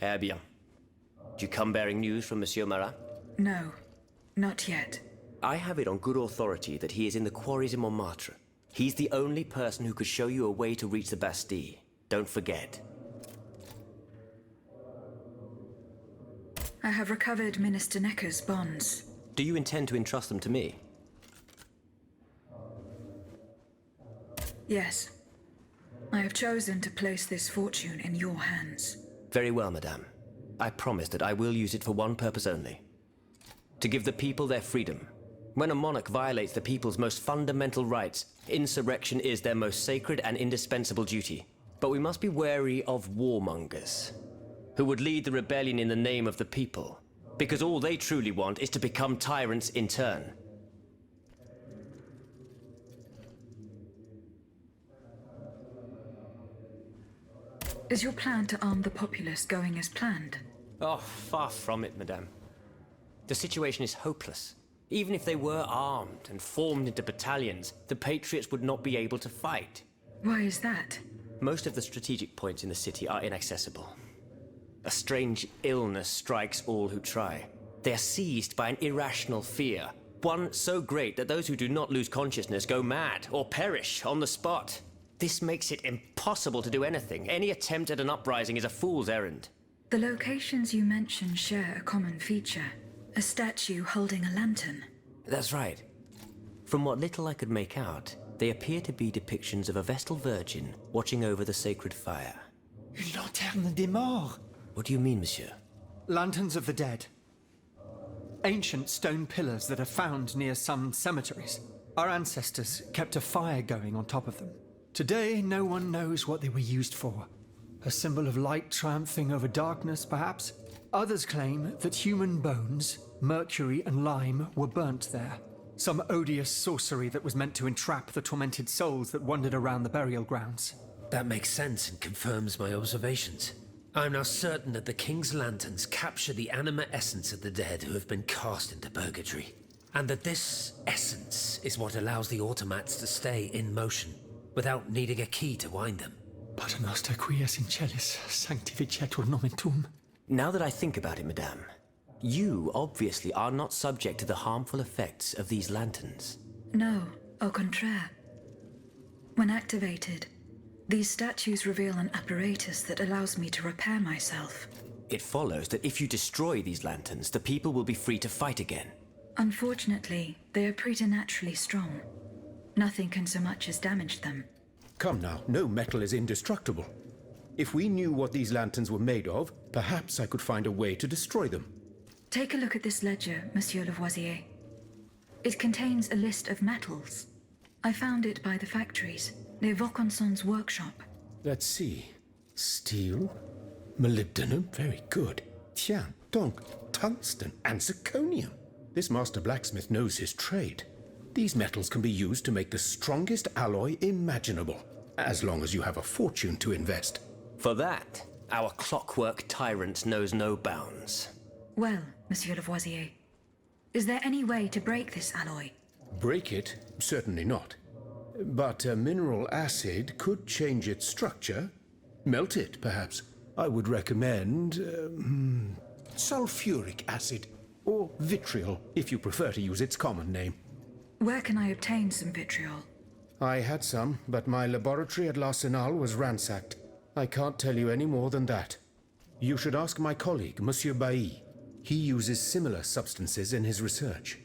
Eh bien. Do you come bearing news from Monsieur Marat? No, not yet. I have it on good authority that he is in the quarries in Montmartre. He's the only person who could show you a way to reach the Bastille. Don't forget. I have recovered Minister Necker's bonds. Do you intend to entrust them to me? Yes. I have chosen to place this fortune in your hands. Very well, madame. I promise that I will use it for one purpose only. To give the people their freedom. When a monarch violates the people's most fundamental rights, insurrection is their most sacred and indispensable duty. But we must be wary of warmongers, who would lead the rebellion in the name of the people, because all they truly want is to become tyrants in turn. Is your plan to arm the populace going as planned? Oh, far from it, madame. The situation is hopeless. Even if they were armed and formed into battalions, the Patriots would not be able to fight. Why is that? Most of the strategic points in the city are inaccessible. A strange illness strikes all who try. They are seized by an irrational fear, one so great that those who do not lose consciousness go mad or perish on the spot. This makes it impossible to do anything. Any attempt at an uprising is a fool's errand. The locations you mention share a common feature. A statue holding a lantern. That's right. From what little I could make out, they appear to be depictions of a Vestal Virgin watching over the sacred fire. Une lanterne des morts. What do you mean, monsieur? Lanterns of the dead. Ancient stone pillars that are found near some cemeteries. Our ancestors kept a fire going on top of them. Today, no one knows what they were used for. A symbol of light triumphing over darkness, perhaps? Others claim that human bones, mercury and lime, were burnt there. Some odious sorcery that was meant to entrap the tormented souls that wandered around the burial grounds. That makes sense and confirms my observations. I'm now certain that the King's lanterns capture the anima essence of the dead who have been cast into purgatory. And that this essence is what allows the automats to stay in motion, without needing a key to wind them. Pater noster qui es in celis, sanctificetur nomen tuum. Now that I think about it, madame, you obviously are not subject to the harmful effects of these lanterns. No, au contraire. When activated, these statues reveal an apparatus that allows me to repair myself. It follows that if you destroy these lanterns, the people will be free to fight again. Unfortunately, they are preternaturally strong. Nothing can so much as damage them. Come now, no metal is indestructible. If we knew what these lanterns were made of, perhaps I could find a way to destroy them. Take a look at this ledger, Monsieur Lavoisier. It contains a list of metals. I found it by the factories, near Vaucanson's workshop. Let's see. Steel, molybdenum, very good. Tiens, donc, tungsten and zirconium. This master blacksmith knows his trade. These metals can be used to make the strongest alloy imaginable, as long as you have a fortune to invest. For that, our clockwork tyrant knows no bounds. Well, Monsieur Lavoisier, is there any way to break this alloy? Break it? Certainly not. But a mineral acid could change its structure. Melt it, perhaps. I would recommend sulfuric acid, or vitriol, if you prefer to use its common name. Where can I obtain some vitriol? I had some, but my laboratory at L'Arsenal was ransacked. I can't tell you any more than that. You should ask my colleague, Monsieur Bailly. He uses similar substances in his research.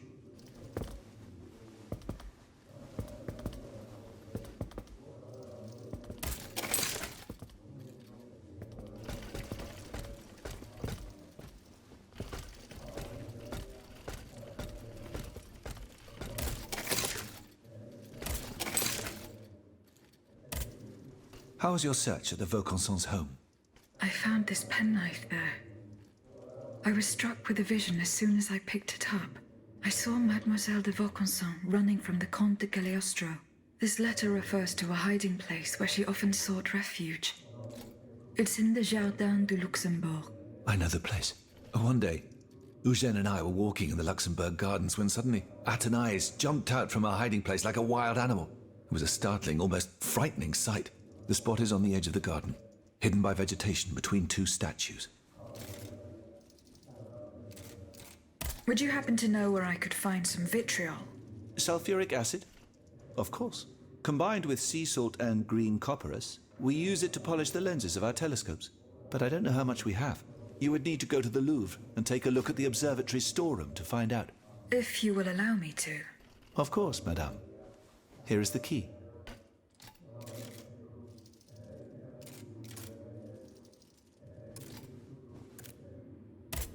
How was your search at the Vaucansons' home? I found this penknife there. I was struck with a vision as soon as I picked it up. I saw Mademoiselle de Vaucanson running from the Comte de Cagliostro. This letter refers to a hiding place where she often sought refuge. It's in the Jardin du Luxembourg. I know the place. One day, Eugène and I were walking in the Luxembourg gardens when suddenly Athénaïs jumped out from our hiding place like a wild animal. It was a startling, almost frightening sight. The spot is on the edge of the garden, hidden by vegetation between two statues. Would you happen to know where I could find some vitriol? Sulfuric acid? Of course. Combined with sea salt and green copperas, we use it to polish the lenses of our telescopes. But I don't know how much we have. You would need to go to the Louvre and take a look at the observatory's storeroom to find out. If you will allow me to. Of course, madame. Here is the key.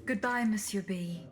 Goodbye, Monsieur B.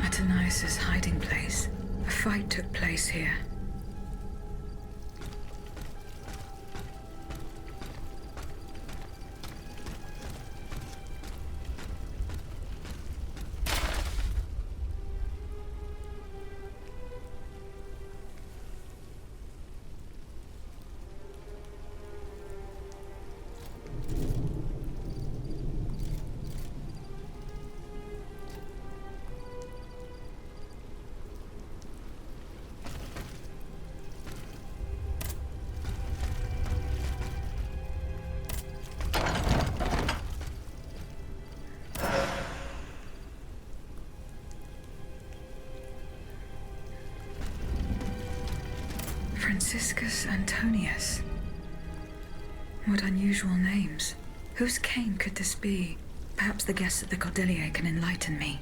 Athenais' hiding place. A fight took place here. Franciscus Antonius. What unusual names. Whose cane could this be? Perhaps the guests at the Cordelier can enlighten me.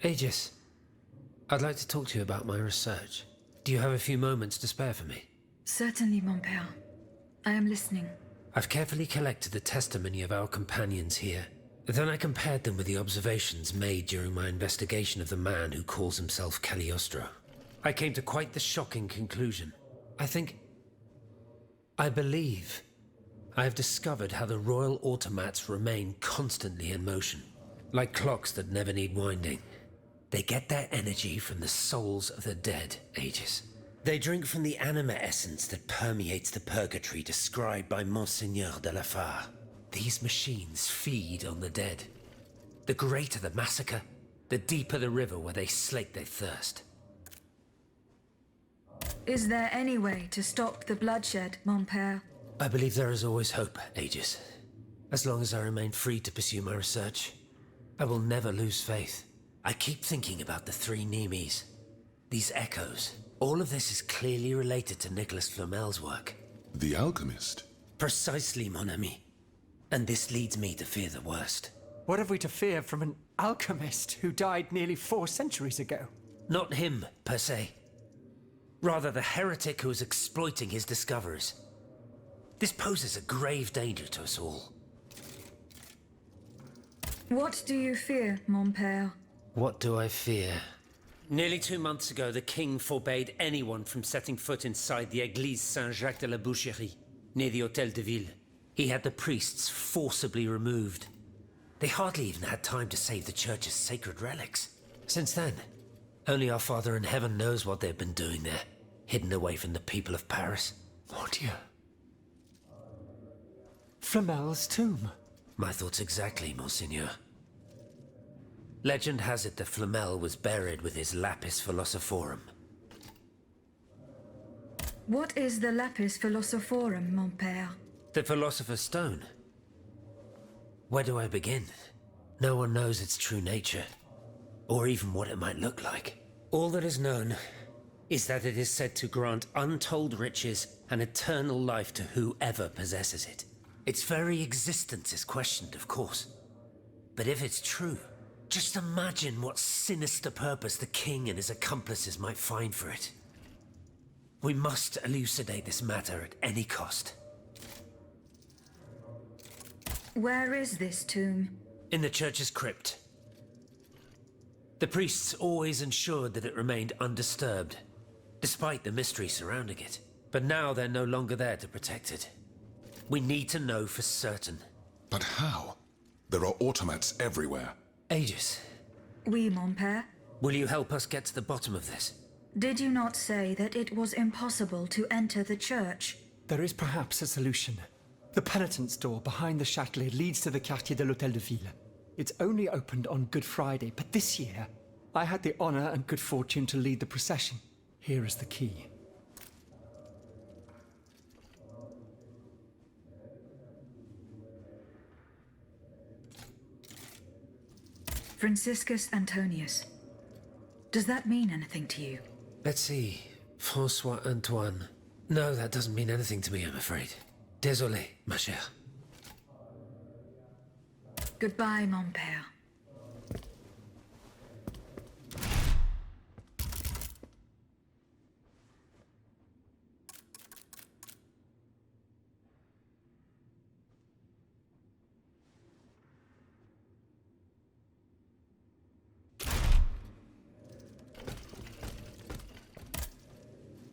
Aegis, I'd like to talk to you about my research. Do you have a few moments to spare for me? Certainly, mon père. I am listening. I've carefully collected the testimony of our companions here. Then I compared them with the observations made during my investigation of the man who calls himself Cagliostro. I came to quite the shocking conclusion. I believe I have discovered how the royal automats remain constantly in motion, like clocks that never need winding. They get their energy from the souls of the dead, Aegis. They drink from the anima essence that permeates the purgatory described by Monseigneur de la Fare. These machines feed on the dead. The greater the massacre, the deeper the river where they slake their thirst. Is there any way to stop the bloodshed, mon père? I believe there is always hope, Aegis. As long as I remain free to pursue my research, I will never lose faith. I keep thinking about the three Nemes. These echoes. All of this is clearly related to Nicholas Flamel's work. The alchemist? Precisely, mon ami. And this leads me to fear the worst. What have we to fear from an alchemist who died nearly 4 centuries ago? Not him, per se. Rather, the heretic who is exploiting his discoveries. This poses a grave danger to us all. What do you fear, mon père? What do I fear? Nearly 2 months ago, the king forbade anyone from setting foot inside the Église Saint-Jacques de la Boucherie, near the Hôtel de Ville. He had the priests forcibly removed. They hardly even had time to save the church's sacred relics. Since then, only our Father in Heaven knows what they've been doing there, hidden away from the people of Paris. Oh dear. Flamel's tomb. My thoughts exactly, Monseigneur. Legend has it that Flamel was buried with his lapis philosophorum. What is the lapis philosophorum, mon père? The Philosopher's Stone. Where do I begin? No one knows its true nature, or even what it might look like. All that is known is that it is said to grant untold riches and eternal life to whoever possesses it. Its very existence is questioned, of course. But if it's true, just imagine what sinister purpose the king and his accomplices might find for it. We must elucidate this matter at any cost. Where is this tomb? In the church's crypt. The priests always ensured that it remained undisturbed, despite the mystery surrounding it. But now they're no longer there to protect it. We need to know for certain. But how? There are automats everywhere. Aegis, Oui, mon père. will you help us get to the bottom of this? Did you not say that it was impossible to enter the church? There is perhaps a solution. The penitent's door behind the Châtelet leads to the Quartier de l'Hôtel de Ville. It's only opened on Good Friday, but this year, I had the honor and good fortune to lead the procession. Here is the key. Franciscus Antonius. Does that mean anything to you? Let's see. François Antoine. No, that doesn't mean anything to me, I'm afraid. Désolé, ma chère. Goodbye, mon père.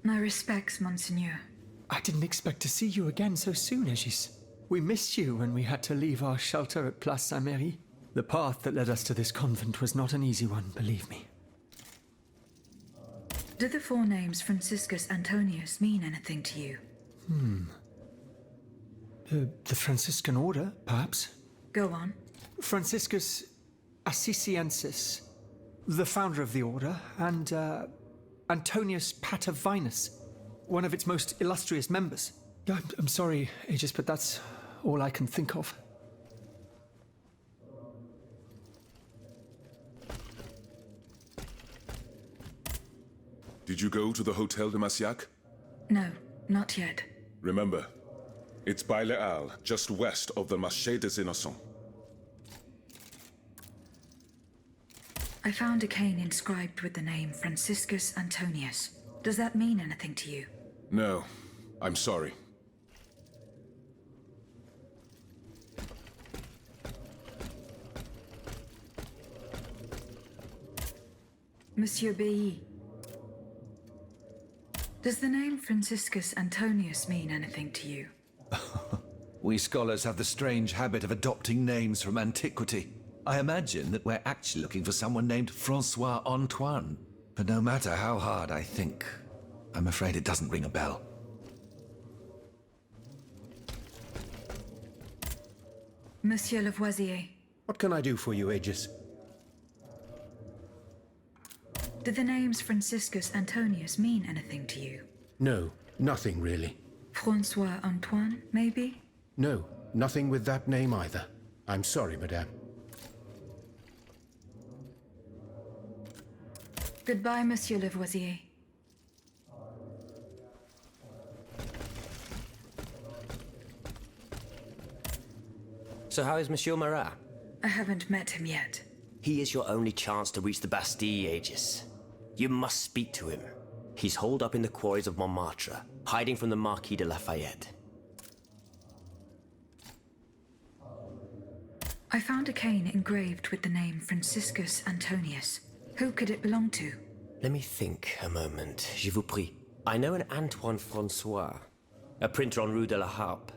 My respects, Monseigneur. I didn't expect to see you again so soon, Aegis. We missed you when we had to leave our shelter at Place Saint-Merry. The path that led us to this convent was not an easy one, believe me. Do the four names Franciscus Antonius mean anything to you? The Franciscan order, perhaps? Go on. Franciscus Assisiensis, the founder of the order, and Antonius Patavinus, one of its most illustrious members. I'm sorry, Aegis, but that's all I can think of. Did you go to the Hotel de Massiac? No, not yet. Remember, it's by Les Halles, just west of the Marché des Innocents. I found a cane inscribed with the name Franciscus Antonius. Does that mean anything to you? No, I'm sorry. Monsieur Bailly. Does the name Franciscus Antonius mean anything to you? We scholars have the strange habit of adopting names from antiquity. I imagine that we're actually looking for someone named François Antoine. But no matter how hard I think, I'm afraid it doesn't ring a bell. Monsieur Lavoisier, What can I do for you, Aegis? do the names Franciscus Antonius mean anything to you? No, nothing really. François Antoine, maybe? No, nothing with that name either. I'm sorry, madame. Goodbye, Monsieur Lavoisier. So how is Monsieur Marat? I haven't met him yet. He is your only chance to reach the Bastille, Aegis. You must speak to him. He's holed up in the quarries of Montmartre, hiding from the Marquis de Lafayette. I found a cane engraved with the name Franciscus Antonius. Who could it belong to? Let me think a moment, je vous prie. I know an Antoine Francois, a printer on Rue de la Harpe.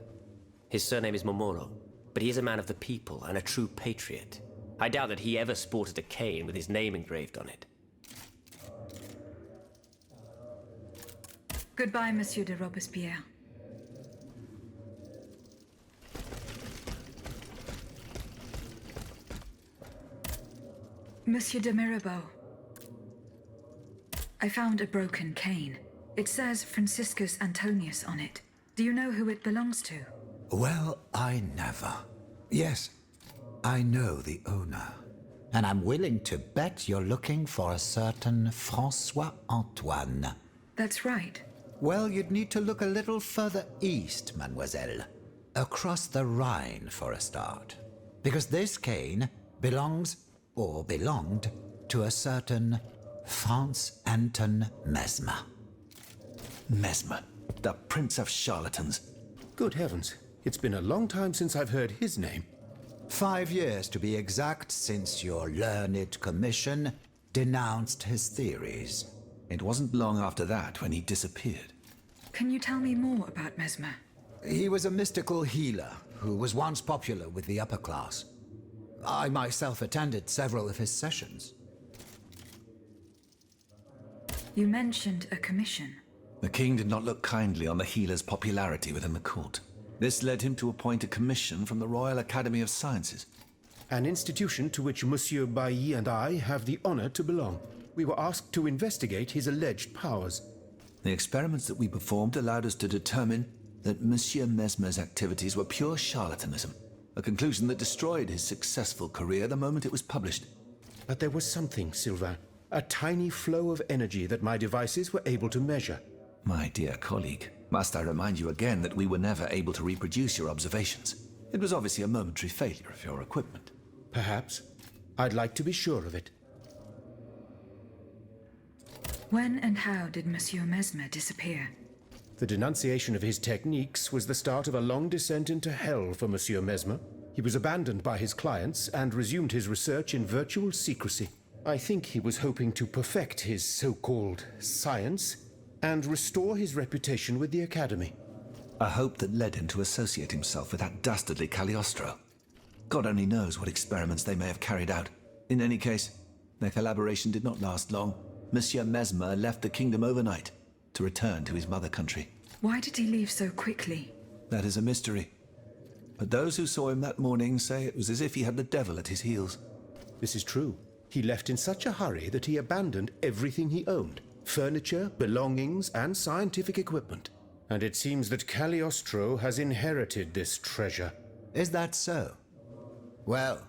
His surname is Momoro, but he is a man of the people and a true patriot. I doubt that he ever sported a cane with his name engraved on it. Goodbye, Monsieur de Robespierre. Monsieur de Mirabeau. I found a broken cane. It says Franciscus Antonius on it. Do you know who it belongs to? Well, I never. Yes, I know the owner. And I'm willing to bet you're looking for a certain François Antoine. That's right. Well, you'd need to look a little further east, mademoiselle. Across the Rhine for a start. Because this cane belongs, or belonged, to a certain Franz Anton Mesmer. Mesmer, the prince of charlatans. Good heavens, it's been a long time since I've heard his name. 5 years to be exact since your learned commission denounced his theories. It wasn't long after that when he disappeared. Can you tell me more about Mesmer? He was a mystical healer who was once popular with the upper class. I myself attended several of his sessions. You mentioned a commission. The king did not look kindly on the healer's popularity within the court. This led him to appoint a commission from the Royal Academy of Sciences. An institution to which Monsieur Bailly and I have the honor to belong. We were asked to investigate his alleged powers. The experiments that we performed allowed us to determine that Monsieur Mesmer's activities were pure charlatanism, a conclusion that destroyed his successful career the moment it was published. But there was something, Sylvain, a tiny flow of energy that my devices were able to measure. My dear colleague, must I remind you again that we were never able to reproduce your observations? It was obviously a momentary failure of your equipment. Perhaps. I'd like to be sure of it. When and how did Monsieur Mesmer disappear? The denunciation of his techniques was the start of a long descent into hell for Monsieur Mesmer. He was abandoned by his clients and resumed his research in virtual secrecy. I think he was hoping to perfect his so-called science and restore his reputation with the Academy. A hope that led him to associate himself with that dastardly Cagliostro. God only knows what experiments they may have carried out. In any case, their collaboration did not last long. Monsieur Mesmer left the kingdom overnight to return to his mother country. Why did he leave so quickly? That is a mystery. But those who saw him that morning say it was as if he had the devil at his heels. This is true. He left in such a hurry that he abandoned everything he owned. Furniture, belongings, and scientific equipment. And it seems that Cagliostro has inherited this treasure. Is that so? Well,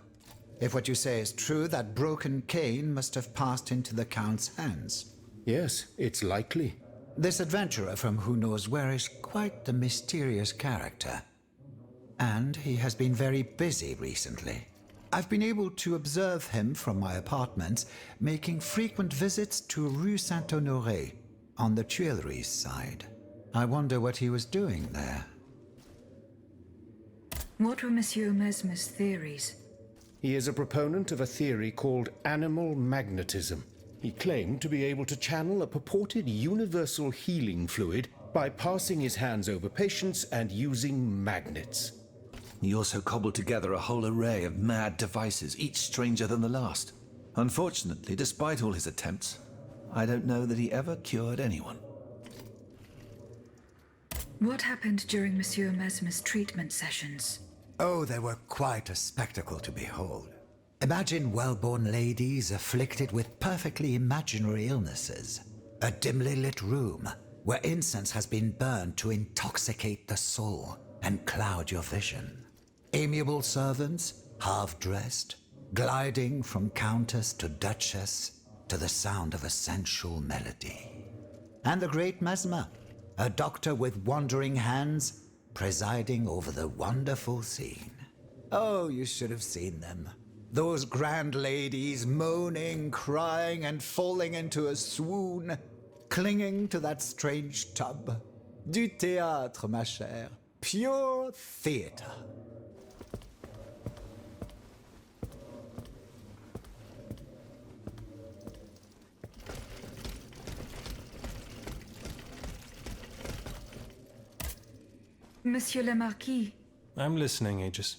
if what you say is true, that broken cane must have passed into the Count's hands. Yes, it's likely. This adventurer from who knows where is quite a mysterious character. And he has been very busy recently. I've been able to observe him from my apartments, making frequent visits to Rue Saint-Honoré, on the Tuileries side. I wonder what he was doing there. What were Monsieur Mesmer's theories? He is a proponent of a theory called animal magnetism. He claimed to be able to channel a purported universal healing fluid by passing his hands over patients and using magnets. He also cobbled together a whole array of mad devices, each stranger than the last. Unfortunately, despite all his attempts, I don't know that he ever cured anyone. What happened during Monsieur Mesmer's treatment sessions? Oh, they were quite a spectacle to behold. Imagine well-born ladies afflicted with perfectly imaginary illnesses. A dimly lit room where incense has been burned to intoxicate the soul and cloud your vision. Amiable servants, half-dressed, gliding from countess to duchess to the sound of a sensual melody. And the great Mesmer, a doctor with wandering hands, presiding over the wonderful scene. Oh, you should have seen them. Those grand ladies moaning, crying, and falling into a swoon, clinging to that strange tub. Du théâtre, ma chère. Pure theater. Monsieur le Marquis. I'm listening, Aegis.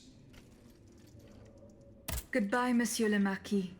Goodbye, Monsieur le Marquis.